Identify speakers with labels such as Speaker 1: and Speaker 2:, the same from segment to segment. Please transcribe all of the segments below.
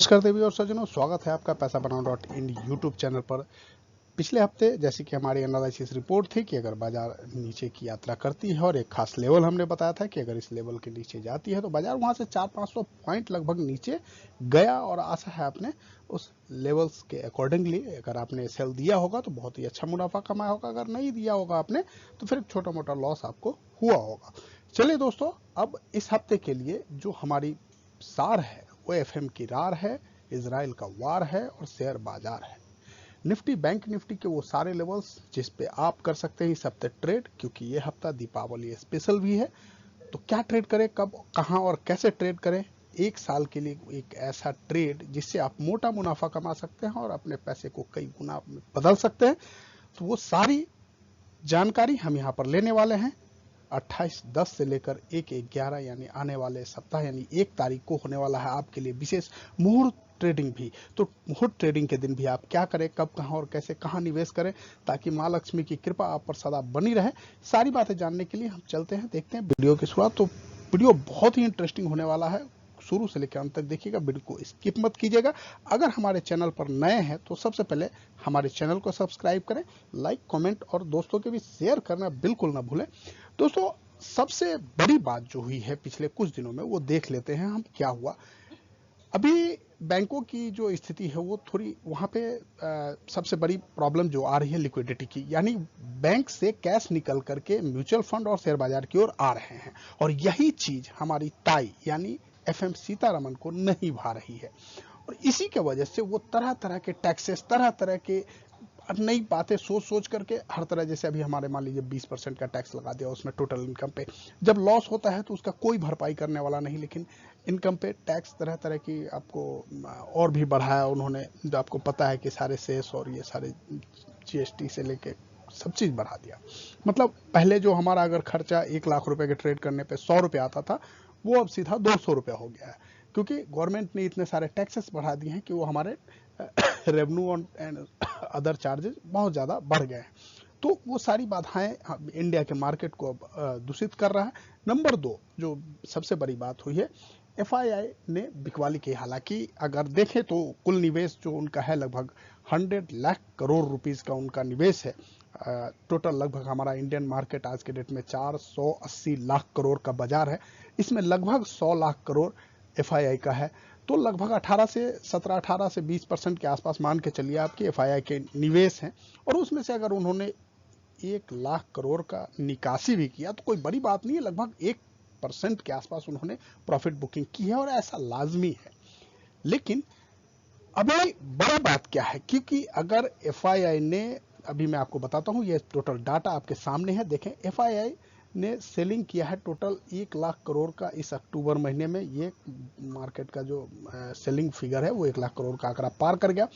Speaker 1: नमस्कार देवी और सज्जनों, स्वागत है आपका पैसा बनाओ डॉट इन यूट्यूब चैनल पर। पिछले हफ्ते जैसे कि हमारी एनालिसिस रिपोर्ट थी कि अगर बाजार नीचे की यात्रा करती है और एक खास लेवल हमने बताया था कि अगर इस लेवल के नीचे जाती है तो बाजार वहां से 400-500 पॉइंट लगभग नीचे गया और आशा है आपने उस लेवल्स के अकॉर्डिंगली अगर आपने सेल दिया होगा तो बहुत ही अच्छा मुनाफा कमाया होगा, अगर नहीं दिया होगा आपने तो फिर छोटा मोटा लॉस आपको हुआ होगा। चलिए दोस्तों, अब इस हफ्ते के लिए जो हमारी सार है वो एफएम की रार है, इजराइल का वार है और शेयर बाजार है। निफ्टी बैंक निफ्टी के वो सारे लेवल्स जिस पे आप कर सकते हैं इस हफ्ते ट्रेड, क्योंकि ये हफ्ता दीपावली स्पेशल भी है। तो क्या ट्रेड करें, कब, कहां और कैसे ट्रेड करें, एक साल के लिए एक ऐसा ट्रेड जिससे आप मोटा मुनाफा कमा सकते हैं और अपने पैसे को कई गुना बदल सकते हैं, तो वो सारी जानकारी हम यहाँ पर लेने वाले हैं। 28/10 से लेकर 1/11 यानी आने वाले सप्ताह यानी 1 तारीख को होने वाला है आपके लिए विशेष मुहूर्त ट्रेडिंग भी। तो मुहूर्त ट्रेडिंग के दिन भी आप क्या करें, कब, कहां और कैसे, कहां निवेश करें ताकि मां लक्ष्मी की कृपा आप पर सदा बनी रहे, सारी बातें जानने के लिए हम चलते हैं, देखते हैं वीडियो की शुरुआत। तो वीडियो बहुत ही इंटरेस्टिंग होने वाला है, शुरू से लेकर अंत तक देखिएगा, वीडियो को स्किप मत कीजिएगा। अगर हमारे चैनल पर नए हैं तो सबसे पहले हमारे चैनल को सब्सक्राइब करें, लाइक, कमेंट और दोस्तों के भी शेयर करना बिल्कुल ना भूलें। दोस्तों, सबसे बड़ी बात जो हुई है पिछले कुछ दिनों में वो देख लेते हैं हम क्या हुआ। अभी बैंकों की जो स्थिति है वो थोड़ी वहां पे सबसे बड़ी प्रॉब्लम जो आ रही है लिक्विडिटी की, यानी बैंक से कैश निकल करके म्यूचुअल फंड और शेयर बाजार की ओर आ रहे हैं और यही चीज हमारी ताई यानी एफएम सीतारमन को नहीं भा रही है और इसी के वजह से वो तरह तरह के टैक्सेस, तरह तरह के नई बातें सोच सोच करके हर तरह, जैसे अभी हमारे मान लीजिए 20% का टैक्स लगा दिया उसमें टोटल इनकम पे। जब लॉस होता है तो उसका कोई भरपाई करने वाला नहीं, लेकिन इनकम पे टैक्स तरह तरह की आपको और भी बढ़ाया उन्होंने, जो आपको पता है कि सारे सेस और ये सारे जीएसटी से लेके सब चीज बढ़ा दिया। मतलब पहले जो हमारा अगर खर्चा 1 लाख रुपए के ट्रेड करने पे 100 रुपये आता था, वो अब सीधा 200 रुपया हो गया है, क्योंकि गवर्नमेंट ने इतने सारे टैक्सेस बढ़ा दिए हैं कि वो हमारे रेवेन्यू एंड अदर चार्जेस बहुत ज़्यादा बढ़ गए हैं। तो वो सारी बाधाएं इंडिया के मार्केट को अब दूषित कर रहा है। नंबर 2 जो सबसे बड़ी बात हुई है, एफआईआई ने बिकवाली की। हालांकि अगर देखें तो कुल निवेश जो उनका है लगभग 100 लाख करोड़ रुपीस का उनका निवेश है। टोटल लगभग हमारा इंडियन मार्केट आज के डेट में 480 लाख करोड़ का बाजार है, इसमें लगभग 100 लाख करोड़ एफआईआई का है। तो लगभग 18 से 20% के आसपास मान के चलिए आपके एफआईआई के निवेश हैं और उसमें से अगर उन्होंने 1 लाख करोड़ का निकासी भी किया तो कोई बड़ी बात नहीं है, लगभग 1% के आसपास उन्होंने प्रॉफिट बुकिंग की है और ऐसा लाजमी है। लेकिन अभी बड़ी बात क्या है, क्योंकि अगर एफआईआई ने, अभी मैं आपको बताता हूं, ये टोटल डाटा आपके सामने है, देखें एफआईआई ने सेलिंग किया है टोटल 1 लाख करोड़ का इस अक्टूबर महीने में। ये मार्केट का जो सेलिंग फिगर है वो 1 लाख करोड़ का आंकड़ा पार कर गया।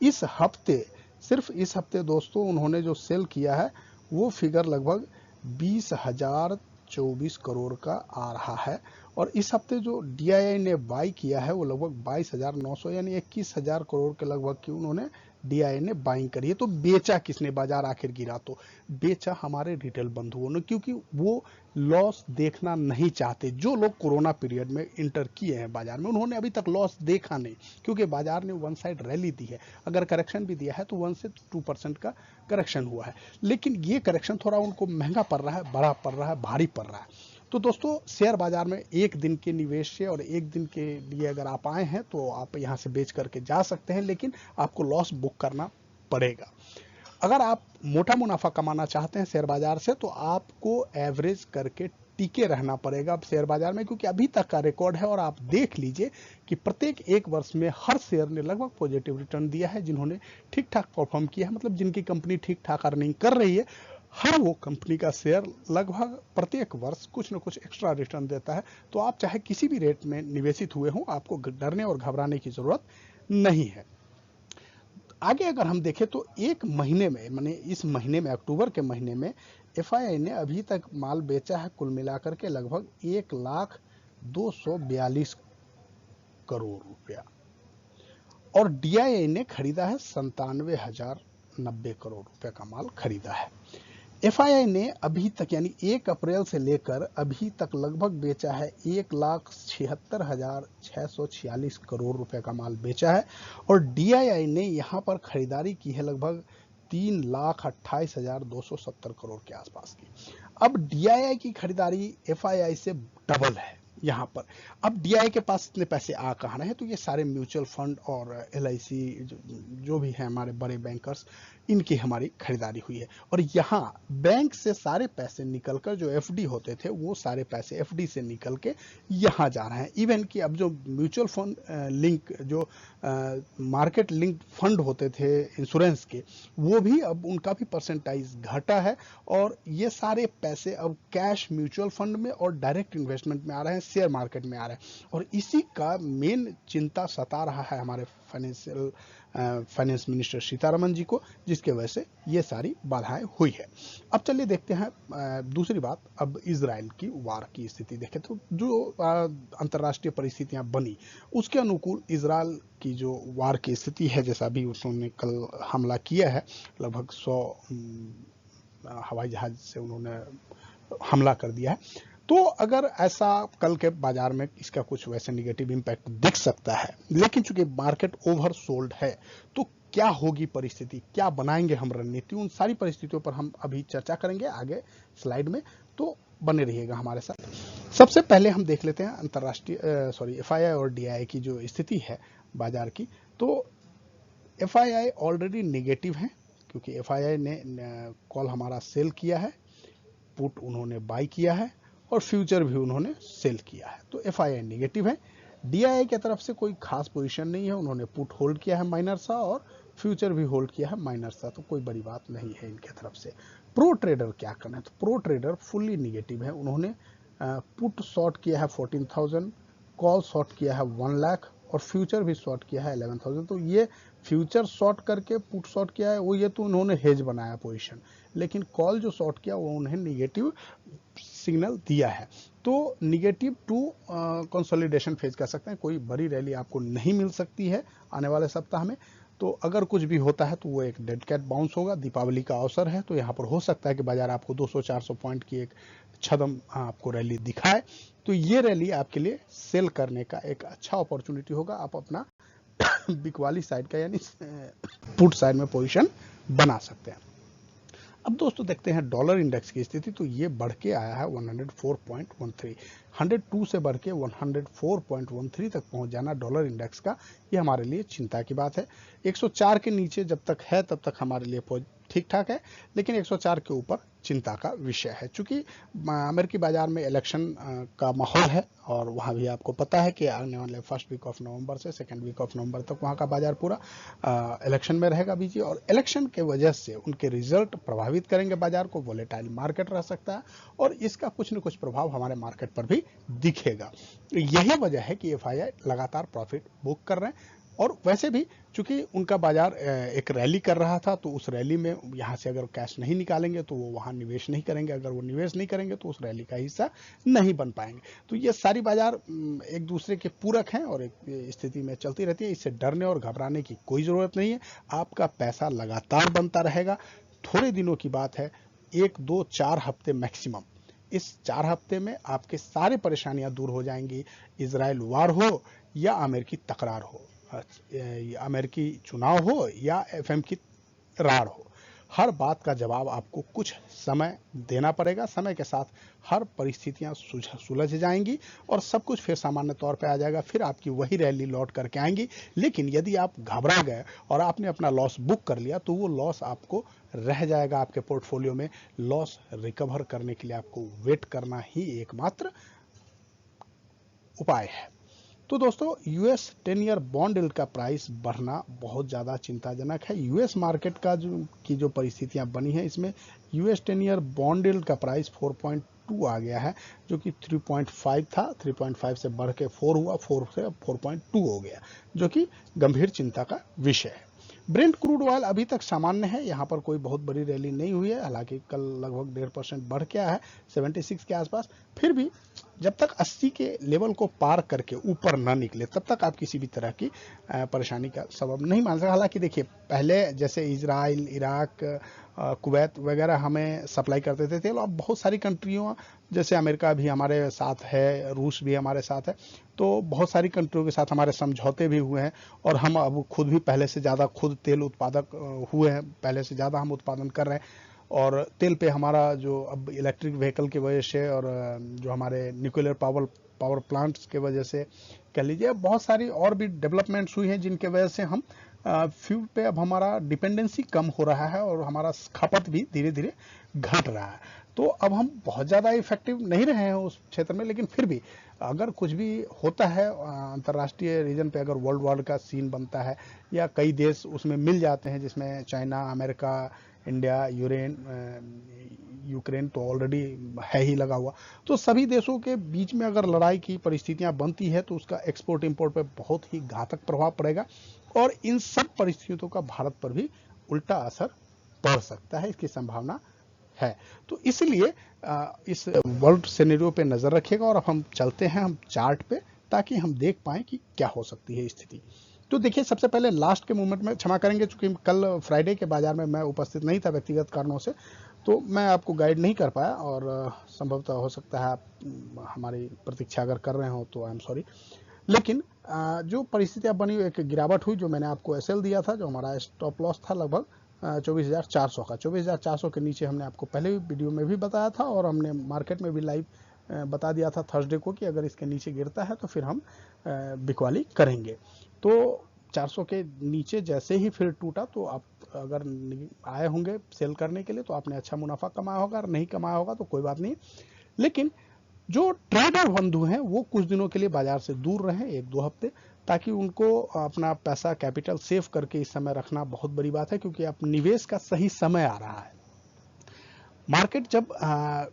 Speaker 1: इस हफ्ते, सिर्फ इस हफ्ते दोस्तों, उन्होंने जो सेल किया है वो फिगर लगभग 20,024 करोड़ का आ रहा है और इस हफ्ते जो डीआईआई ने बाई किया है वो लगभग 22,900 यानी 21,000 करोड़ के लगभग की उन्होंने डीआईआई ने बाइंग करी है। तो बेचा किसने, बाजार आखिर गिरा तो बेचा हमारे रिटेल बंधुओं ने, क्योंकि वो लॉस देखना नहीं चाहते। जो लोग कोरोना पीरियड में इंटर किए हैं बाजार में उन्होंने अभी तक लॉस देखा नहीं, क्योंकि बाजार ने वन साइड रैली दी है। अगर करेक्शन भी दिया है तो 1 से 2% का करेक्शन हुआ है, लेकिन ये करेक्शन थोड़ा उनको महंगा पड़ रहा है, बड़ा पड़ रहा है, भारी पड़ रहा है। तो दोस्तों, शेयर बाजार में एक दिन के निवेश से और एक दिन के लिए अगर आप आए हैं तो आप यहां से बेच करके जा सकते हैं, लेकिन आपको लॉस बुक करना पड़ेगा। अगर आप मोटा मुनाफा कमाना चाहते हैं शेयर बाजार से तो आपको एवरेज करके टिके रहना पड़ेगा शेयर बाजार में, क्योंकि अभी तक का रिकॉर्ड है और आप देख लीजिए कि प्रत्येक 1 वर्ष में हर शेयर ने लगभग पॉजिटिव रिटर्न दिया है। जिन्होंने ठीक ठाक परफॉर्म किया है, मतलब जिनकी कंपनी ठीक ठाक अर्निंग कर रही है, हर वो कंपनी का शेयर लगभग प्रत्येक वर्ष कुछ न कुछ एक्स्ट्रा रिटर्न देता है। तो आप चाहे किसी भी रेट में निवेशित हुए हों, आपको डरने और घबराने की जरूरत नहीं है। आगे अगर हम देखें तो एक महीने में, माने इस महीने में, अक्टूबर के महीने में एफआईआई ने अभी तक माल बेचा है कुल मिलाकर के लगभग 1,242 करोड़ रुपया और डीआईआई ने खरीदा है 97,090 करोड़ रुपए का माल खरीदा है। एफआईआई ने अभी तक यानी 1 अप्रैल से लेकर अभी तक लगभग बेचा है 1,76,646 करोड़ रुपए का माल बेचा है और डीआईआई ने यहां पर खरीदारी की है लगभग 3,28,270 करोड़ के आसपास की। अब डीआईआई की खरीदारी एफआईआई से डबल है यहाँ पर। अब डीआईआई के पास इतने पैसे आ कहाँ रहे हैं, तो ये सारे म्यूचुअल फंड और एलआईसी जो भी है हमारे बड़े बैंकर्स, इनकी हमारी खरीदारी हुई है। और यहाँ बैंक से सारे पैसे निकलकर जो एफडी होते थे वो सारे पैसे एफडी से निकल के यहाँ जा रहे हैं। इवन कि अब जो म्यूचुअल फंड लिंक जो मार्केट लिंक फंड होते थे इंश्योरेंस के, वो भी अब उनका भी परसेंटाइज घटा है और ये सारे पैसे अब कैश म्यूचुअल फंड में और डायरेक्ट इन्वेस्टमेंट में आ रहे हैं, शेयर मार्केट में आ रहे हैं। और इसी का मेन चिंता सता रहा है हमारे फाइनेंस मिनिस्टर सीतारमन जी को, जिसके वजह से ये सारी बाधाएं हुई है। अब चलिए देखते हैं दूसरी बात, अब इजराइल की वार की स्थिति देखें तो जो अंतर्राष्ट्रीय परिस्थितियां बनी उसके अनुकूल इजराइल की जो वार की स्थिति है, जैसा भी उन्होंने कल हमला किया है, लगभग 100 हवाई जहाज से उन्होंने हमला कर दिया है। तो अगर ऐसा कल के बाजार में इसका कुछ वैसे निगेटिव इंपैक्ट दिख सकता है, लेकिन चूंकि मार्केट ओवर सोल्ड है तो क्या होगी परिस्थिति, क्या बनाएंगे हम रणनीति, उन सारी परिस्थितियों पर हम अभी चर्चा करेंगे आगे स्लाइड में, तो बने रहिएगा हमारे साथ। सबसे पहले हम देख लेते हैं अंतर्राष्ट्रीय एफआईआई और डीआईआई की जो स्थिति है बाजार की। तो एफआईआई ऑलरेडी निगेटिव है क्योंकि एफआईआई ने कॉल हमारा सेल किया है, पुट उन्होंने बाई किया है और फ्यूचर भी उन्होंने सेल किया है, तो एफआईआई नेगेटिव है। डीआईआई की तरफ से कोई खास पोजीशन नहीं है, उन्होंने पुट होल्ड किया है माइनर सा और फ्यूचर भी होल्ड किया है माइनर सा, तो कोई बड़ी बात नहीं है इनकी तरफ से। प्रो ट्रेडर क्या करना है, तो प्रो ट्रेडर फुल्ली निगेटिव है, उन्होंने पुट शॉर्ट किया है 14,000, कॉल शॉर्ट किया है 1 लाख और फ्यूचर भी शॉर्ट किया है 11,000। तो ये फ्यूचर शॉर्ट करके पुट शॉर्ट किया है वो, ये तो उन्होंने हेज बनाया पोजीशन, लेकिन कॉल जो शॉर्ट किया वो उन्हें निगेटिव सिग्नल दिया है। तो निगेटिव टू कंसोलिडेशन फेज कह सकते हैं, कोई बड़ी रैली आपको नहीं मिल सकती है आने वाले सप्ताह में। तो अगर कुछ भी होता है तो वो एक डेड कैट बाउंस होगा, दीपावली का अवसर है तो यहाँ पर हो सकता है कि बाजार आपको 200-400 पॉइंट की एक छदम आपको रैली दिखाए, तो ये रैली आपके लिए सेल करने का एक अच्छा अपॉर्चुनिटी होगा। आप अपना बिकवाली साइड का यानी पुट साइड में पोजीशन बना सकते हैं। अब दोस्तों देखते हैं डॉलर इंडेक्स की स्थिति, तो ये बढ़ के आया है 104.13, 102 से बढ़ के 104.13 तक पहुंच जाना डॉलर इंडेक्स का, ये हमारे लिए चिंता की बात है। 104 के नीचे जब तक है तब तक हमारे लिए ठीक ठाक है, लेकिन 104 के ऊपर चिंता का विषय है, चूंकि अमेरिकी बाजार में इलेक्शन का माहौल है और वहाँ भी आपको पता है कि आने वाले फर्स्ट वीक ऑफ नवंबर से सेकेंड वीक ऑफ नवंबर तक वहाँ का बाजार पूरा इलेक्शन में रहेगा बीजी, और इलेक्शन के वजह से उनके रिजल्ट प्रभावित करेंगे बाजार को, वोलेटाइल मार्केट रह सकता है और इसका कुछ न कुछ प्रभाव हमारे मार्केट पर भी दिखेगा। यही वजह है कि एफआईआई लगातार प्रॉफिट बुक कर रहे हैं। और वैसे भी चूंकि उनका बाजार एक रैली कर रहा था, तो उस रैली में यहाँ से अगर कैश नहीं निकालेंगे तो वो वहाँ निवेश नहीं करेंगे, अगर वो निवेश नहीं करेंगे तो उस रैली का हिस्सा नहीं बन पाएंगे। तो ये सारी बाजार एक दूसरे के पूरक हैं और एक स्थिति में चलती रहती है, इससे डरने और घबराने की कोई ज़रूरत नहीं है। आपका पैसा लगातार बनता रहेगा। थोड़े दिनों की बात है, 1, 2, 4 हफ्ते मैक्सिमम, इस 4 हफ्ते में आपके सारे परेशानियां दूर हो जाएंगी। इजराइल वार हो या अमेरिकी तकरार हो, अमेरिकी चुनाव हो या एफएम की रार हो, हर बात का जवाब आपको कुछ समय देना पड़ेगा। समय के साथ हर परिस्थितियां सुलझ जाएंगी और सब कुछ फिर सामान्य तौर पे आ जाएगा, फिर आपकी वही रैली लौट करके आएंगी। लेकिन यदि आप घबरा गए और आपने अपना लॉस बुक कर लिया तो वो लॉस आपको रह जाएगा आपके पोर्टफोलियो में। लॉस रिकवर करने के लिए आपको वेट करना ही एकमात्र उपाय है। तो दोस्तों, यूएस 10 ईयर बॉन्ड यील्ड का प्राइस बढ़ना बहुत ज़्यादा चिंताजनक है। यूएस मार्केट का जो परिस्थितियां बनी है, इसमें यूएस 10 ईयर बॉन्ड यील्ड का प्राइस 4.2 आ गया है, जो कि 3.5 था, 3.5 से बढ़ के 4 हुआ, 4 से 4.2 हो गया, जो कि गंभीर चिंता का विषय है। ब्रेंट क्रूड ऑयल अभी तक सामान्य है, यहाँ पर कोई बहुत बड़ी रैली नहीं हुई है, हालांकि कल लगभग 1.5% बढ़ के आया है 76 के आसपास। फिर भी जब तक 80 के लेवल को पार करके ऊपर ना निकले तब तक आप किसी भी तरह की परेशानी का सबब नहीं मान सकते। हालांकि देखिए, पहले जैसे इजराइल, इराक, कुवैत वगैरह हमें सप्लाई करते थे तेल, अब बहुत सारी कंट्रियों जैसे अमेरिका भी हमारे साथ है, रूस भी हमारे साथ है, तो बहुत सारी कंट्रियों के साथ हमारे समझौते भी हुए हैं और हम अब खुद भी पहले से ज़्यादा खुद तेल उत्पादक हुए हैं, पहले से ज़्यादा हम उत्पादन कर रहे हैं। और तेल पे हमारा जो अब इलेक्ट्रिक व्हीकल की वजह से और जो हमारे न्यूक्लियर पावर प्लांट्स के वजह से कह लीजिए, बहुत सारी और भी डेवलपमेंट्स हुई हैं जिनके वजह से हम फ्यूल पे अब हमारा डिपेंडेंसी कम हो रहा है और हमारा खपत भी धीरे धीरे घट रहा है। तो अब हम बहुत ज़्यादा इफेक्टिव नहीं रहे हैं उस क्षेत्र में, लेकिन फिर भी अगर कुछ भी होता है अंतर्राष्ट्रीय रीजन पे, अगर वर्ल्ड वॉर का सीन बनता है या कई देश उसमें मिल जाते हैं, जिसमें चाइना, अमेरिका, इंडिया, यूक्रेन तो ऑलरेडी है ही लगा हुआ, तो सभी देशों के बीच में अगर लड़ाई की परिस्थितियां बनती है तो उसका एक्सपोर्ट इंपोर्ट पे बहुत ही घातक प्रभाव पड़ेगा और इन सब परिस्थितियों का भारत पर भी उल्टा असर पड़ सकता है, इसकी संभावना है। तो इसलिए इस वर्ल्ड सिनेरियो पे नजर रखिएगा और अब हम चलते हैं हम चार्ट पे, ताकि हम देख पाएं कि क्या हो सकती है स्थिति। तो देखिए, सबसे पहले लास्ट के मूवमेंट में क्षमा करेंगे, चूंकि कल फ्राइडे के बाजार में मैं उपस्थित नहीं था व्यक्तिगत कारणों से, तो मैं आपको गाइड नहीं कर पाया और संभवतः हो सकता है आप हमारी प्रतीक्षा अगर कर रहे हो तो आई एम सॉरी। लेकिन जो परिस्थितियां बनी, एक गिरावट हुई, जो मैंने आपको एसएल दिया था, जो हमारा स्टॉप लॉस था लगभग 24,400 का, 24,400 के नीचे हमने आपको पहले भी वीडियो में भी बताया था और हमने मार्केट में भी लाइव बता दिया था थर्सडे को कि अगर इसके नीचे गिरता है तो फिर हम बिकवाली करेंगे। तो 400 के नीचे जैसे ही फिर टूटा तो आप अगर आए होंगे सेल करने के लिए तो आपने अच्छा मुनाफा कमाया होगा, और नहीं कमाया होगा तो कोई बात नहीं। लेकिन जो ट्रेडर बंधु हैं वो कुछ दिनों के लिए बाजार से दूर रहें, 1-2 हफ्ते, ताकि उनको अपना पैसा कैपिटल सेव करके इस समय रखना बहुत बड़ी बात है, क्योंकि अब निवेश का सही समय आ रहा है। मार्केट जब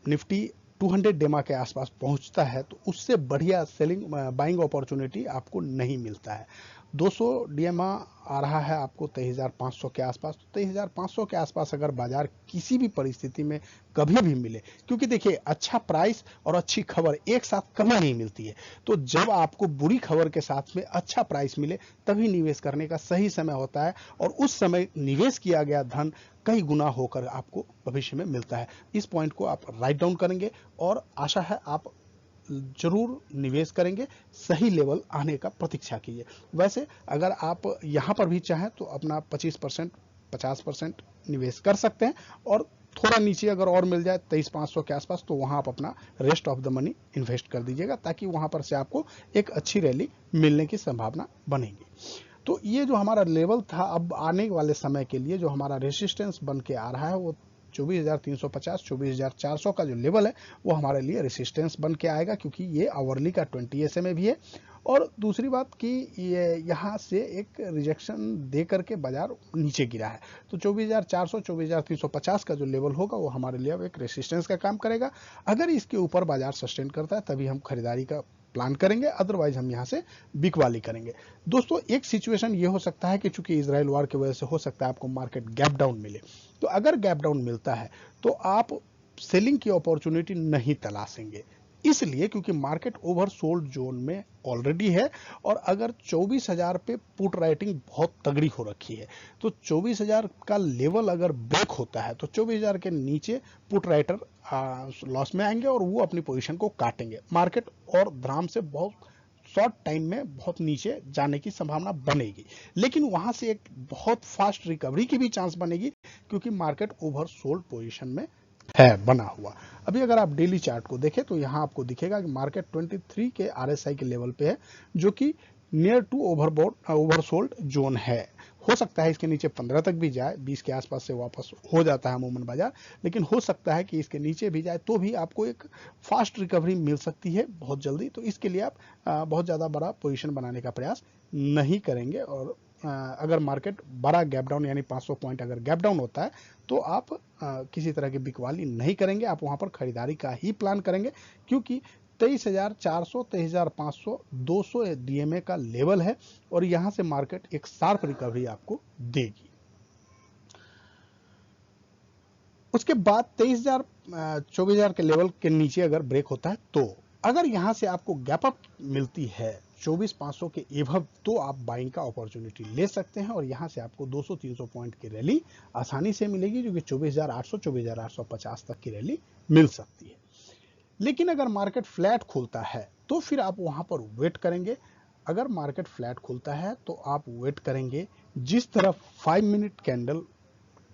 Speaker 1: निफ्टी 200 डेमा के आसपास पहुंचता है तो उससे बढ़िया सेलिंग बाइंग अपॉर्चुनिटी आपको नहीं मिलता है। 200 डीएमआ आ रहा है आपको 23,500 के आसपास, तो 23,500 के आसपास अगर बाजार किसी भी परिस्थिति में कभी भी मिले, क्योंकि देखिए अच्छा प्राइस और अच्छी खबर एक साथ कभी नहीं मिलती है, तो जब आपको बुरी खबर के साथ में अच्छा प्राइस मिले तभी निवेश करने का सही समय होता है और उस समय निवेश किया गया धन कई गुना होकर आपको भविष्य में मिलता है। इस पॉइंट को आप राइट डाउन करेंगे और आशा है आप जरूर निवेश करेंगे, सही लेवल आने का प्रतीक्षा कीजिए। वैसे अगर आप यहां पर भी चाहें तो अपना 25%, 50% निवेश कर सकते हैं और थोड़ा नीचे अगर और मिल जाए 23,500 के आसपास तो वहां आप अपना rest of the money invest कर दीजिएगा, ताकि वहां पर से आपको एक अच्छी रैली मिलने की संभावना बनेगी। तो ये जो हमारा लेवल था, अब आने वाले समय के लिए जो हमारा रेसिस्टेंस बन के आ रहा है वो 24,350, 24,400 का जो लेवल है वो हमारे लिए रेसिस्टेंस बन के आएगा, क्योंकि ये आवरली का 20 SMA भी है। और दूसरी बात कि ये यहाँ से एक रिजेक्शन दे करके बाजार नीचे गिरा है, तो 24,400, 24,350 का जो लेवल होगा वो हमारे लिए अब एक रेसिस्टेंस का काम करेगा। अगर इसके ऊपर बाजार सस्टेन करता है तभी हम खरीदारी का प्लान करेंगे, अदरवाइज हम यहाँ से बिकवाली करेंगे। दोस्तों, एक सिचुएशन ये हो सकता है कि चूंकि इजराइल वार की वजह से हो सकता है आपको मार्केट गैप डाउन मिले, तो अगर गैप डाउन मिलता है तो आप सेलिंग की अपॉर्चुनिटी नहीं तलाशेंगे, इसलिए क्योंकि मार्केट ओवरसोल्ड जोन में ऑलरेडी है और अगर 24,000 पे पुट राइटिंग बहुत तगड़ी हो रखी है, तो 24,000 का लेवल अगर ब्रेक होता है तो 24,000 के नीचे पुट राइटर लॉस में आएंगे और वो अपनी पोजीशन को काटेंगे। मार्केट और धराम से बहुत शॉर्ट टाइम में बहुत नीचे जाने की संभावना बनेगी, लेकिन वहां से एक बहुत फास्ट रिकवरी की भी चांस बनेगी, क्योंकि मार्केट ओवरसोल्ड पोजीशन में है बना हुआ। अभी अगर आप डेली चार्ट को देखें तो यहां आपको दिखेगा कि मार्केट 23 के RSI के लेवल पे है, जो कि नियर टू ओवरसोल्ड जोन है। हो सकता है इसके नीचे 15 तक भी जाए, 20 के आसपास से वापस हो जाता है अमूमन बाजार, लेकिन हो सकता है कि इसके नीचे भी जाए तो भी आपको एक फास्ट रिकवरी मिल सकती है बहुत जल्दी। तो इसके लिए आप बहुत ज़्यादा बड़ा पोजीशन बनाने का प्रयास नहीं करेंगे और अगर मार्केट बड़ा गैप डाउन यानी 500 पॉइंट अगर गैप डाउन होता है तो आप किसी तरह की बिकवाली नहीं करेंगे, आप वहां पर खरीदारी का ही प्लान करेंगे, क्योंकि 23,400, 23,500, 200 DMA का लेवल है और यहां से मार्केट एक शार्प रिकवरी आपको देगी। उसके बाद 23,000, 24,000 के लेवल के नीचे अगर ब्रेक होता है तो अगर यहाँ से आपको गैप अप मिलती है 24,500 के एभव तो आप बाइंग का अपॉर्चुनिटी ले सकते हैं, और यहाँ से आपको 200-300 पॉइंट की रैली आसानी से मिलेगी, जो कि 24,800 24,850 तक की रैली मिल सकती है। लेकिन अगर मार्केट फ्लैट खुलता है तो फिर आप वहां पर वेट करेंगे। अगर मार्केट फ्लैट खुलता है तो आप वेट करेंगे, जिस तरफ 5 मिनट कैंडल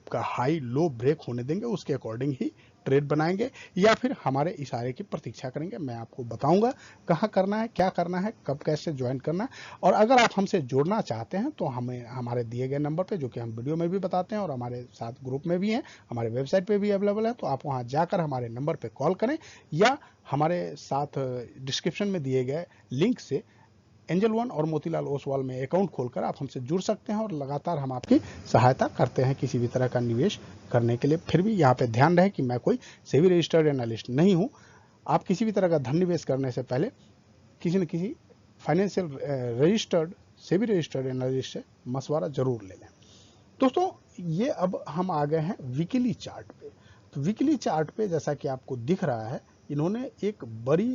Speaker 1: का हाई लो ब्रेक होने देंगे उसके अकॉर्डिंग ही ट्रेड बनाएंगे, या फिर हमारे इशारे की प्रतीक्षा करेंगे। मैं आपको बताऊंगा कहाँ करना है, क्या करना है, कब कैसे ज्वाइन करना है। और अगर आप हमसे जुड़ना चाहते हैं तो हमें हमारे दिए गए नंबर पे, जो कि हम वीडियो में भी बताते हैं और हमारे साथ ग्रुप में भी हैं, हमारे वेबसाइट पे भी अवेलेबल है, तो आप वहाँ जाकर हमारे नंबर पे कॉल करें, या हमारे साथ डिस्क्रिप्शन में दिए गए लिंक से एंजल वन और मोतीलाल ओसवाल में अकाउंट खोलकर आप हमसे जुड़ सकते हैं, और लगातार हम आपकी सहायता करते हैं किसी भी तरह का निवेश करने के लिए। फिर भी यहाँ पे ध्यान रहे कि मैं कोई सेबी रजिस्टर्ड एनालिस्ट नहीं हूँ। आप किसी भी तरह का धन निवेश करने से पहले किसी न किसी financial registered SEBI registered analyst से मशवरा जरूर ले लें। दोस्तों, ये अब हम आ गए हैं वीकली चार्ट पे। तो वीकली चार्ट पे जैसा कि आपको दिख रहा है, इन्होंने एक बड़ी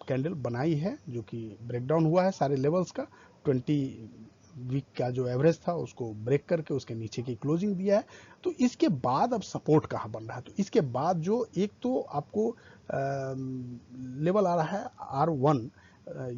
Speaker 1: कैंडल बनाई है, जो कि ब्रेकडाउन हुआ है सारे लेवल्स का। 20 वीक का जो एवरेज था उसको ब्रेक करके उसके नीचे की क्लोजिंग दिया है। तो इसके बाद अब सपोर्ट कहाँ बन रहा है, तो इसके बाद जो एक तो आपको लेवल आ रहा है R1,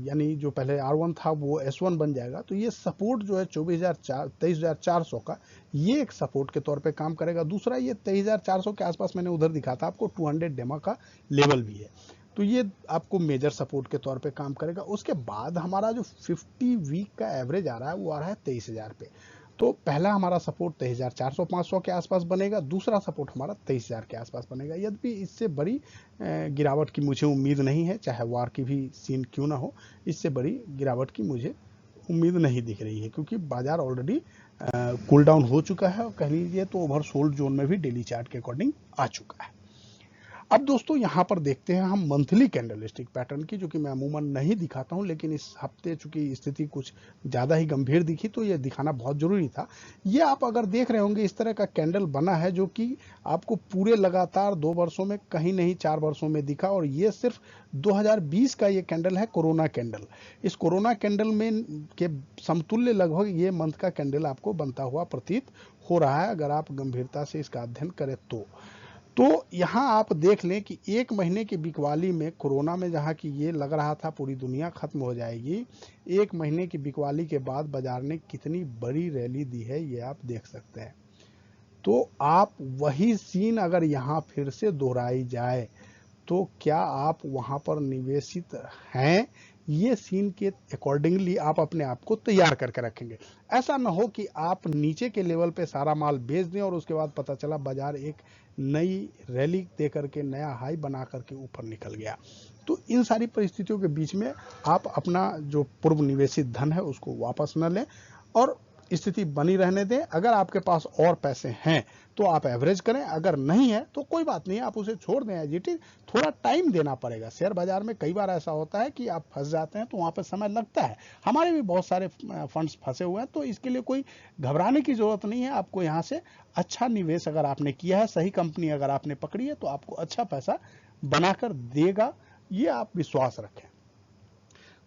Speaker 1: यानी जो पहले R1 था वो S1 बन जाएगा। तो ये सपोर्ट जो है 23,400 का, ये एक सपोर्ट के तौर पे काम करेगा। दूसरा, ये 23,400 के आसपास मैंने उधर दिखा था आपको 200 डेमा का लेवल भी है, तो ये आपको मेजर सपोर्ट के तौर पे काम करेगा। उसके बाद हमारा जो 50 वीक का एवरेज आ रहा है वो आ रहा है 23,000 पे। तो पहला हमारा सपोर्ट 23,400-500 के आसपास बनेगा, दूसरा सपोर्ट हमारा 23,000 के आसपास बनेगा। यद्यपि इससे बड़ी गिरावट की मुझे उम्मीद नहीं है, चाहे वार की भी सीन क्यों ना हो, इससे बड़ी गिरावट की मुझे उम्मीद नहीं दिख रही है, क्योंकि बाजार ऑलरेडी कूल डाउन हो चुका है, और कह लीजिए तो ओवरसोल्ड जोन में भी डेली चार्ट के अकॉर्डिंग आ चुका है। अब दोस्तों यहाँ पर देखते हैं हम मंथली कैंडलस्टिक पैटर्न की, जो कि मैं अमूमन नहीं दिखाता हूँ, लेकिन इस हफ्ते चूंकि स्थिति कुछ ज़्यादा ही गंभीर दिखी तो ये दिखाना बहुत ज़रूरी था। ये आप अगर देख रहे होंगे, इस तरह का कैंडल बना है, जो कि आपको पूरे लगातार 2 वर्षों में कहीं नहीं 4 वर्षों में दिखा, और ये सिर्फ 2020 का ये कैंडल है, कोरोना कैंडल। इस कोरोना कैंडल में के समतुल्य लगभग ये मंथ का कैंडल आपको बनता हुआ प्रतीत हो रहा है, अगर आप गंभीरता से इसका अध्ययन करें तो यहाँ आप देख लें कि 1 महीने की बिकवाली में, कोरोना में जहाँ की ये लग रहा था पूरी दुनिया खत्म हो जाएगी, 1 महीने की बिकवाली के बाद बाजार ने कितनी बड़ी रैली दी है ये आप देख सकते हैं। तो आप वही सीन अगर यहाँ फिर से दोहराई जाए तो क्या आप वहाँ पर निवेशित हैं, ये सीन के अकॉर्डिंगली आप अपने आप को तैयार करके रखेंगे। ऐसा ना हो कि आप नीचे के लेवल पे सारा माल बेच दें और उसके बाद पता चला बाजार एक नई रैली दे करके नया हाई बना करके ऊपर निकल गया। तो इन सारी परिस्थितियों के बीच में आप अपना जो पूर्व निवेशित धन है उसको वापस न लें और स्थिति बनी रहने दें। अगर आपके पास और पैसे हैं तो आप एवरेज करें, अगर नहीं है तो कोई बात नहीं, आप उसे छोड़ दें एज इट इज। थोड़ा टाइम देना पड़ेगा। शेयर बाजार में कई बार ऐसा होता है कि आप फंस जाते हैं तो वहां पर समय लगता है। हमारे भी बहुत सारे फंड्स फंसे हुए हैं, तो इसके लिए कोई घबराने की जरूरत नहीं है। आपको यहाँ से अच्छा निवेश अगर आपने किया है, सही कंपनी अगर आपने पकड़ी है, तो आपको अच्छा पैसा बनाकर देगा, ये आप विश्वास रखें।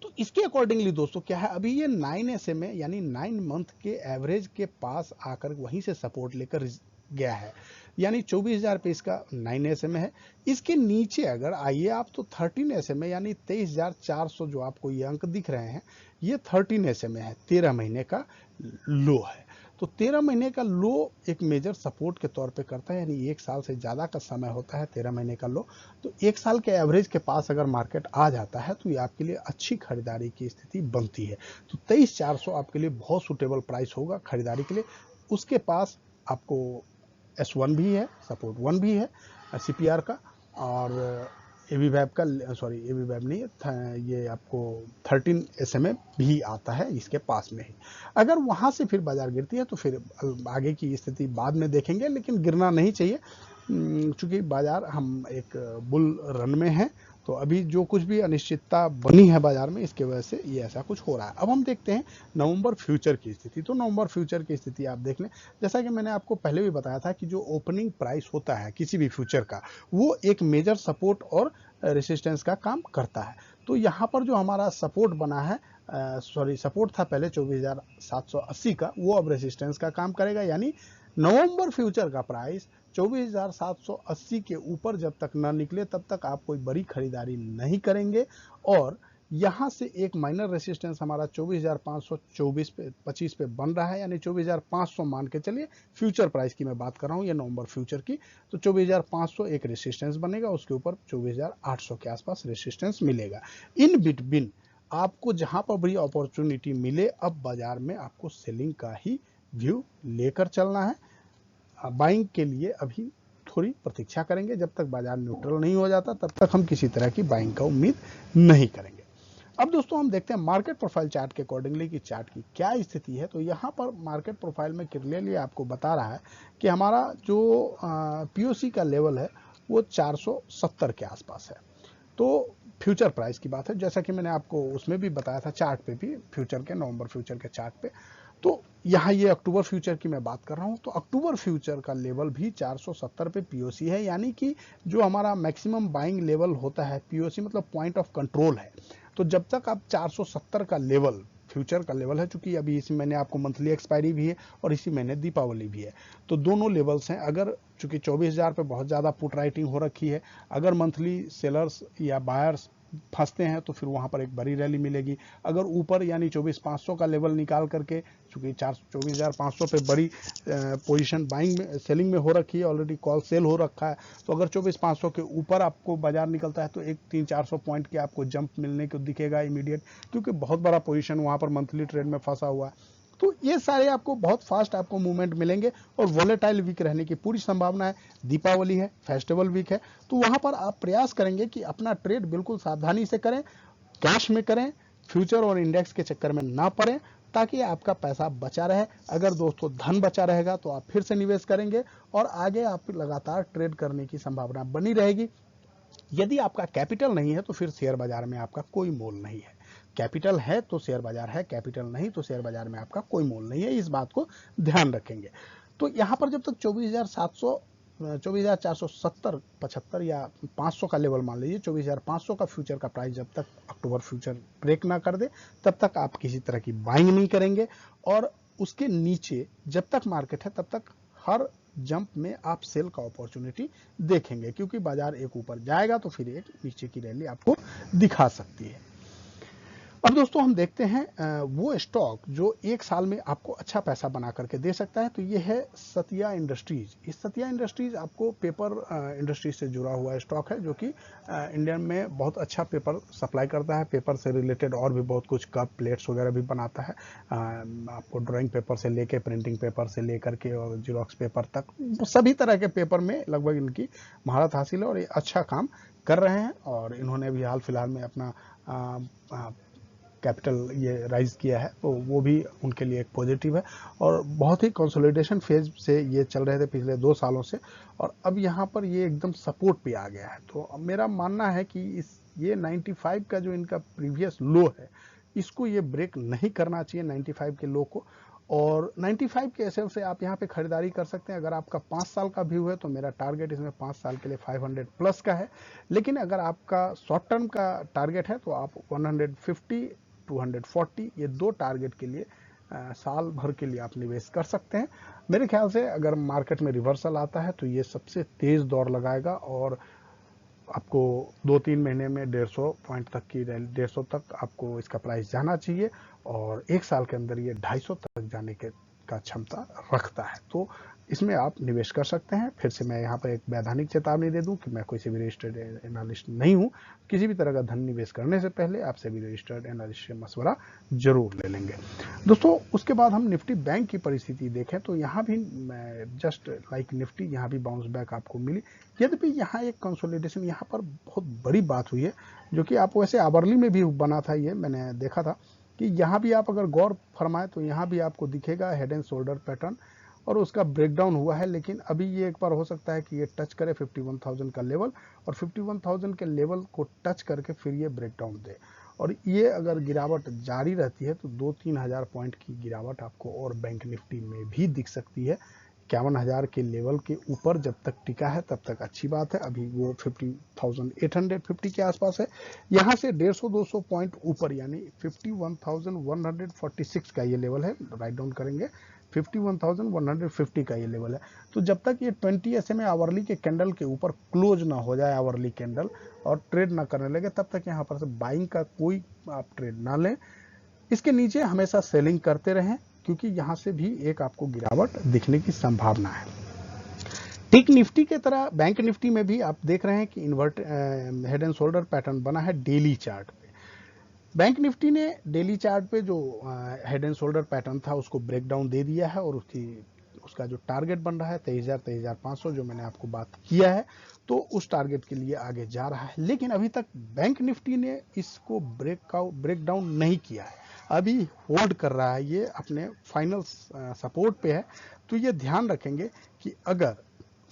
Speaker 1: तो इसके अकॉर्डिंगली दोस्तों क्या है, अभी ये 9 SMA यानी 9 मंथ के एवरेज के पास आकर वहीं से सपोर्ट लेकर गया है, यानी 24,000 पे इसका 9 SMA है। इसके नीचे अगर आइए आप तो 13 SMA यानी 23,400 जो आपको ये अंक दिख रहे हैं, ये 13 SMA है, 13 महीने का लो है। तो 13 महीने का लो एक मेजर सपोर्ट के तौर पे करता है, यानी 1 साल से ज़्यादा का समय होता है 13 महीने का लो। तो 1 साल के एवरेज के पास अगर मार्केट आ जाता है तो ये आपके लिए अच्छी खरीदारी की स्थिति बनती है। तो 23,400 आपके लिए बहुत सुटेबल प्राइस होगा खरीदारी के लिए। उसके पास आपको S1 भी है, सपोर्ट 1 भी है CPR का, और एबीवैब का, सॉरी एबीवैब नहीं है, ये आपको 13 SMA भी आता है इसके पास में ही। अगर वहाँ से फिर बाजार गिरती है तो फिर आगे की स्थिति बाद में देखेंगे, लेकिन गिरना नहीं चाहिए, चूंकि बाजार हम एक बुल रन में हैं। तो अभी जो कुछ भी अनिश्चितता बनी है बाजार में, इसके वजह से ये ऐसा कुछ हो रहा है। अब हम देखते हैं नवंबर फ्यूचर की स्थिति। तो नवंबर फ्यूचर की स्थिति आप देख लें, जैसा कि मैंने आपको पहले भी बताया था कि जो ओपनिंग प्राइस होता है किसी भी फ्यूचर का, वो एक मेजर सपोर्ट और रेसिस्टेंस का काम करता है। तो यहाँ पर जो हमारा सपोर्ट बना है, सपोर्ट था पहले 24,780 का, वो अब रेसिस्टेंस का काम करेगा। यानी नवंबर फ्यूचर का प्राइस 24,780 के ऊपर जब तक ना निकले तब तक आप कोई बड़ी खरीदारी नहीं करेंगे। और यहां से एक माइनर रेसिस्टेंस हमारा 24,524 पे 25 पे बन रहा है, यानी 24,500 मान के चलिए। फ्यूचर प्राइस की मैं बात कर रहा हूं, ये नवंबर फ्यूचर की। तो 24,500 एक रेसिस्टेंस बनेगा, उसके ऊपर 24,800 के आसपास रेसिस्टेंस मिलेगा। इन बिटवीन आपको जहां पर बड़ी अपॉर्चुनिटी मिले, अब बाजार में आपको सेलिंग का ही व्यू लेकर चलना है। बाइंग के लिए अभी थोड़ी प्रतीक्षा करेंगे, जब तक बाजार न्यूट्रल नहीं हो जाता तब तक हम किसी तरह की बाइंग का उम्मीद नहीं करेंगे। अब दोस्तों हम देखते हैं मार्केट प्रोफाइल चार्ट के अकॉर्डिंगली कि चार्ट की क्या स्थिति है। तो यहाँ पर मार्केट प्रोफाइल में क्लियरली आपको बता रहा है कि हमारा जो पीओसी का लेवल है वो 470 के आसपास है। तो फ्यूचर प्राइस की बात है, जैसा कि मैंने आपको उसमें भी बताया था, चार्ट पे भी, फ्यूचर के नवंबर फ्यूचर के चार्ट पे। तो यहाँ ये अक्टूबर फ्यूचर की मैं बात कर रहा हूँ, तो अक्टूबर फ्यूचर का लेवल भी 470 पे पीओसी है। यानी कि जो हमारा मैक्सिमम बाइंग लेवल होता है, पीओसी मतलब पॉइंट ऑफ कंट्रोल है। तो जब तक आप 470 का लेवल फ्यूचर का लेवल है, चूंकि अभी इसी महीने आपको मंथली एक्सपायरी भी है और इसी महीने दीपावली भी है, तो दोनों लेवल्स हैं। अगर चूंकि 24,000 पे बहुत ज़्यादा पुट राइटिंग हो रखी है, अगर मंथली सेलर्स या बायर्स फंसते हैं तो फिर वहां पर एक बड़ी रैली मिलेगी। अगर ऊपर यानी 24,500 का लेवल निकाल करके, चूंकि 24,500 पे बड़ी पोजीशन बाइंग में सेलिंग में हो रखी है, ऑलरेडी कॉल सेल हो रखा है, तो अगर 24,500 के ऊपर आपको बाजार निकलता है तो एक 300-400 पॉइंट के आपको जंप मिलने को दिखेगा इमीडिएट, क्योंकि बहुत बड़ा पोजीशन वहां पर मंथली ट्रेड में फंसा हुआ है। तो ये सारे आपको बहुत फास्ट आपको मूवमेंट मिलेंगे और वॉलेटाइल वीक रहने की पूरी संभावना है। दीपावली है, फेस्टिवल वीक है, तो वहां पर आप प्रयास करेंगे कि अपना ट्रेड बिल्कुल सावधानी से करें, कैश में करें, फ्यूचर और इंडेक्स के चक्कर में ना पड़े, ताकि आपका पैसा बचा रहे। अगर दोस्तों धन बचा रहेगा तो आप फिर से निवेश करेंगे और आगे आप लगातार ट्रेड करने की संभावना बनी रहेगी। यदि आपका कैपिटल नहीं है तो फिर शेयर बाजार में आपका कोई मोल नहीं है। कैपिटल है तो शेयर बाजार है, कैपिटल नहीं तो शेयर बाजार में आपका कोई मोल नहीं है, इस बात को ध्यान रखेंगे। तो यहां पर जब तक 24,470 75 या 500 का लेवल मान लीजिए, 24,500 का फ्यूचर का प्राइस जब तक अक्टूबर फ्यूचर ब्रेक ना कर दे तब तक आप किसी तरह की बाइंग नहीं करेंगे। और उसके नीचे जब तक मार्केट है तब तक हर जंप में आप सेल का अपॉर्चुनिटी देखेंगे, क्योंकि बाजार एक ऊपर जाएगा तो फिर एक नीचे की रैली आपको दिखा सकती है। अब दोस्तों हम देखते हैं वो स्टॉक जो एक साल में आपको अच्छा पैसा बना करके दे सकता है, तो ये है सत्या इंडस्ट्रीज। इस सत्या इंडस्ट्रीज आपको पेपर इंडस्ट्री से जुड़ा हुआ स्टॉक है, जो कि इंडिया में बहुत अच्छा पेपर सप्लाई करता है। पेपर से रिलेटेड और भी बहुत कुछ कप प्लेट्स वगैरह भी बनाता है, आपको ड्राइंग पेपर से लेके प्रिंटिंग पेपर से लेकर के और जीरोक्स पेपर तक सभी तरह के पेपर में लगभग इनकी महारत हासिल है और ये अच्छा काम कर रहे हैं। और इन्होंने अभी हाल फिलहाल में अपना कैपिटल ये राइज किया है, तो वो भी उनके लिए एक पॉजिटिव है। और बहुत ही कंसोलिडेशन फेज से ये चल रहे थे पिछले 2 सालों से, और अब यहाँ पर ये एकदम सपोर्ट पे आ गया है। तो मेरा मानना है कि ये 95 का जो इनका प्रीवियस लो है, इसको ये ब्रेक नहीं करना चाहिए 95 के लो को। और 95 के एसएल से आप यहाँ पे खरीदारी कर सकते हैं। अगर आपका 5 साल का व्यू है तो मेरा टारगेट इसमें 5 साल के लिए 500 प्लस का है। लेकिन अगर आपका शॉर्ट टर्म का टारगेट है तो आप 150 240 ये 2 टारगेट के लिए साल भर के लिए आप निवेश कर सकते हैं। मेरे ख्याल से अगर मार्केट में रिवर्सल आता है तो ये सबसे तेज दौड़ लगाएगा और आपको 2-3 महीने में 150 पॉइंट तक की 150 तक आपको इसका प्राइस जाना चाहिए, और 1 साल के अंदर ये 250 तक जाने के का क्षमता रखता है। तो इसमें आप निवेश कर सकते हैं। फिर से मैं यहाँ पर एक वैधानिक चेतावनी दे दूं कि मैं कोई से भी रजिस्टर्ड एनालिस्ट नहीं हूँ। किसी भी तरह का धन निवेश करने से पहले आपसे भी रजिस्टर्ड एनालिस्ट से मशवरा जरूर ले लेंगे। दोस्तों उसके बाद हम निफ्टी बैंक की परिस्थिति देखें तो यहाँ भी जस्ट लाइक निफ्टी यहाँ भी बाउंस बैक आपको मिली। यद्यपि यहाँ एक कंसोलिडेशन यहाँ पर बहुत बड़ी बात हुई है, जो कि आप वैसे आवरली में भी बना था, ये मैंने देखा था कि यहाँ भी आप अगर गौर फरमाए तो यहाँ भी आपको दिखेगा हेड एंड शोल्डर पैटर्न और उसका ब्रेकडाउन हुआ है। लेकिन अभी ये एक बार हो सकता है कि ये टच करे 51,000 का लेवल, और 51,000 के लेवल को टच करके फिर ये ब्रेकडाउन दे, और ये अगर गिरावट जारी रहती है तो 2-3 हज़ार पॉइंट की गिरावट आपको और बैंक निफ्टी में भी दिख सकती है। 51,000 के लेवल के ऊपर जब तक टिका है तब तक अच्छी बात है। अभी वो 50,850 के आसपास है। यहाँ से 150-200 पॉइंट ऊपर यानी 51,146 का ये लेवल है, राइट डाउन करेंगे 51,150 का ये लेवल है। तो जब तक ये 20 SMA आवरली के कैंडल के ऊपर क्लोज ना हो जाए आवरली कैंडल और ट्रेड ना करने लगे, तब तक यहाँ पर से बाइंग का कोई आप ट्रेड ना लें। इसके नीचे हमेशा सेलिंग करते रहें, क्योंकि यहाँ से भी एक आपको गिरावट दिखने की संभावना है। टिक निफ्टी के तरह बैंक निफ्टी में भी आप देख रहे हैं कि invert head and shoulder pattern बना है डेली चार्ट पे। बैंक निफ्टी ने डेली चार्ट पे जो हेड एंड शोल्डर पैटर्न था उसको ब्रेक डाउन दे दिया है और उसका जो टारगेट बन रहा है 23,500 जो मैंने आपको बात किया है, तो उस टारगेट के लिए आगे जा रहा है। लेकिन अभी तक बैंक निफ्टी ने इसको ब्रेक डाउन नहीं किया है, अभी होल्ड कर रहा है, ये अपने फाइनल सपोर्ट पे है। तो ये ध्यान रखेंगे कि अगर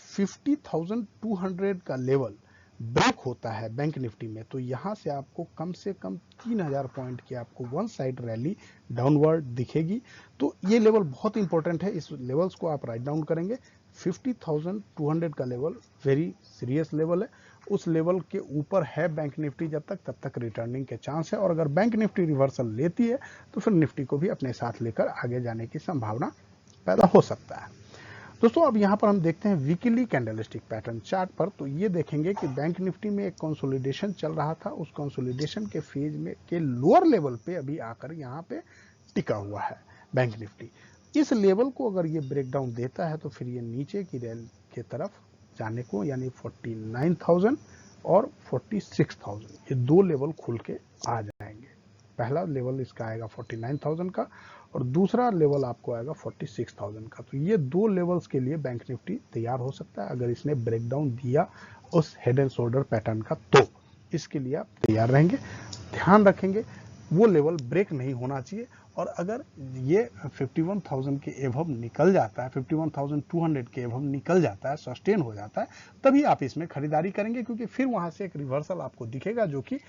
Speaker 1: 50,200 का लेवल ब्रेक होता है बैंक निफ्टी में, तो यहां से आपको कम से कम 3,000 पॉइंट की आपको वन साइड रैली डाउनवर्ड दिखेगी। तो ये लेवल बहुत इंपॉर्टेंट है, इस लेवल्स को आप राइट डाउन करेंगे। 50,200 का लेवल वेरी सीरियस लेवल है, उस लेवल के ऊपर है बैंक निफ्टी जब तक, तब तक रिटर्निंग के चांस है। और अगर बैंक निफ्टी रिवर्सल लेती है तो फिर निफ्टी को भी अपने साथ लेकर आगे जाने की संभावना पैदा हो सकता है। दोस्तों अब यहाँ पर हम देखते हैं वीकली कैंडलस्टिक पैटर्न चार्ट पर। तो ये देखेंगे कि बैंक निफ्टी में एक कंसोलिडेशन चल रहा था, उस कंसोलिडेशन के फेज में के लोअर लेवल पे अभी आकर यहाँ पे टिका हुआ है बैंक निफ्टी। इस लेवल को अगर ये ब्रेक डाउन देता है तो फिर ये नीचे की रेल के तरफ जाने को, यानी 49,000 और 46,000, ये दो लेवल खुल के आ जाएंगे। पहला लेवल इसका आएगा 49,000 का और दूसरा लेवल आपको आएगा 46,000 का। तो ये दो लेवल्स के लिए बैंक निफ्टी तैयार हो सकता है अगर इसने ब्रेक डाउन दिया उस हेड एंड शोल्डर पैटर्न का, तो इसके लिए आप तैयार रहेंगे। ध्यान रखेंगे वो लेवल ब्रेक नहीं होना चाहिए, और अगर ये 51,000 के एवब निकल जाता है, 51,200 के एवब निकल जाता है, सस्टेन हो जाता है, तभी आप इसमें खरीदारी करेंगे, क्योंकि फिर वहां से एक रिवर्सल आपको दिखेगा जो कि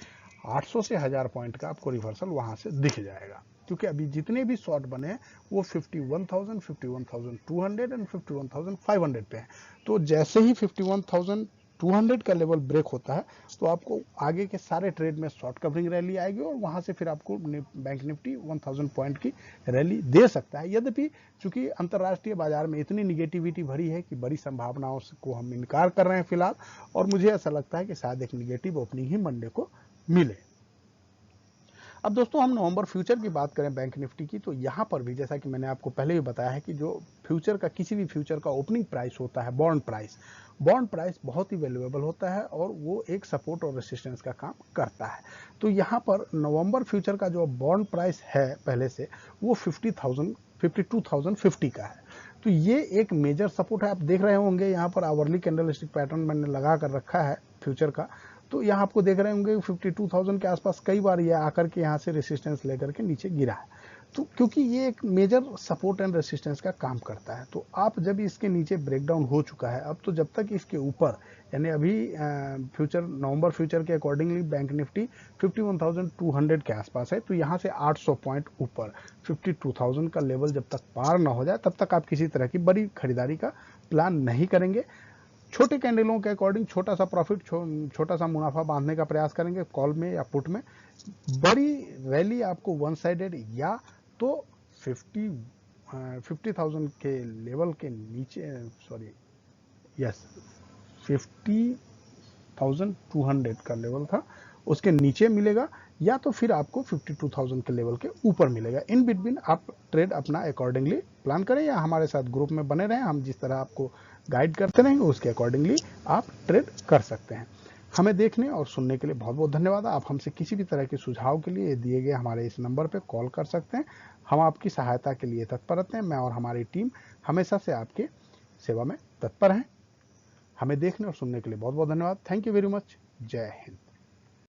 Speaker 1: 800 से 1000 पॉइंट का आपको रिवर्सल वहां से दिख जाएगा। क्योंकि अभी जितने भी शॉर्ट बने हैं वो 51,000, 51,200 एंड 51,500 पे हैं। तो जैसे ही 51,200 का लेवल ब्रेक होता है तो आपको आगे के सारे ट्रेड में शॉर्ट कवरिंग रैली आएगी और वहां से फिर आपको बैंक निफ्टी 1000 पॉइंट की रैली दे सकता है। यद्यपि चूंकि अंतर्राष्ट्रीय बाजार में इतनी निगेटिविटी भरी है कि बड़ी संभावनाओं को हम इनकार कर रहे हैं फिलहाल, और मुझे ऐसा लगता है कि शायद एक निगेटिव ओपनिंग ही मंडे को मिले। अब दोस्तों हम नवंबर फ्यूचर की बात करें बैंक निफ्टी की, तो यहां पर भी जैसा कि मैंने आपको पहले भी बताया है कि जो फ्यूचर का किसी भी फ्यूचर का ओपनिंग प्राइस होता है, बॉन्ड प्राइस बहुत ही वैल्यूएबल होता है और वो एक सपोर्ट और रेसिस्टेंस का काम करता है। तो यहां पर नवंबर फ्यूचर का जो बॉन्ड प्राइस है पहले से वो 52,050 का है। तो ये एक मेजर सपोर्ट है। आप देख रहे होंगे यहाँ पर आवरली कैंडलस्टिक पैटर्न मैंने लगा कर रखा है फ्यूचर का, तो यहाँ आपको देख रहे होंगे 52,000 के आसपास कई बार ये आकर के यहाँ से रेसिस्टेंस लेकर के नीचे गिरा है। तो क्योंकि ये एक मेजर सपोर्ट एंड रेसिस्टेंस का काम करता है, तो आप जब इसके नीचे ब्रेकडाउन हो चुका है, अब तो जब तक इसके ऊपर, यानी अभी फ्यूचर नवंबर फ्यूचर के अकॉर्डिंगली बैंक निफ्टी 51,200 के आसपास है, तो यहाँ से 800 पॉइंट ऊपर 52,000 का लेवल जब तक पार ना हो जाए तब तक आप किसी तरह की बड़ी खरीदारी का प्लान नहीं करेंगे। छोटे कैंडलों के अकॉर्डिंग छोटा सा प्रॉफिट, छोटा सा मुनाफा बांधने का प्रयास करेंगे कॉल में या पुट में। बड़ी रैली आपको वन साइडेड या तो 50,000 के लेवल के नीचे, 50,200 का लेवल था उसके नीचे मिलेगा, या तो फिर आपको 52,000 के लेवल के ऊपर मिलेगा। इन बिटवीन आप ट्रेड अपना अकॉर्डिंगली प्लान करें या हमारे साथ ग्रुप में बने रहें, हम जिस तरह आपको गाइड करते रहेंगे उसके अकॉर्डिंगली आप ट्रेड कर सकते हैं। हमें देखने और सुनने के लिए बहुत बहुत धन्यवाद। आप हमसे किसी भी तरह के सुझाव के लिए दिए गए हमारे इस नंबर पर कॉल कर सकते हैं। हम आपकी सहायता के लिए तत्पर रहते हैं। मैं और हमारी टीम हमेशा से आपके सेवा में तत्पर हैं। हमें देखने और सुनने के लिए बहुत बहुत धन्यवाद। Thank you very much. जय हिंद।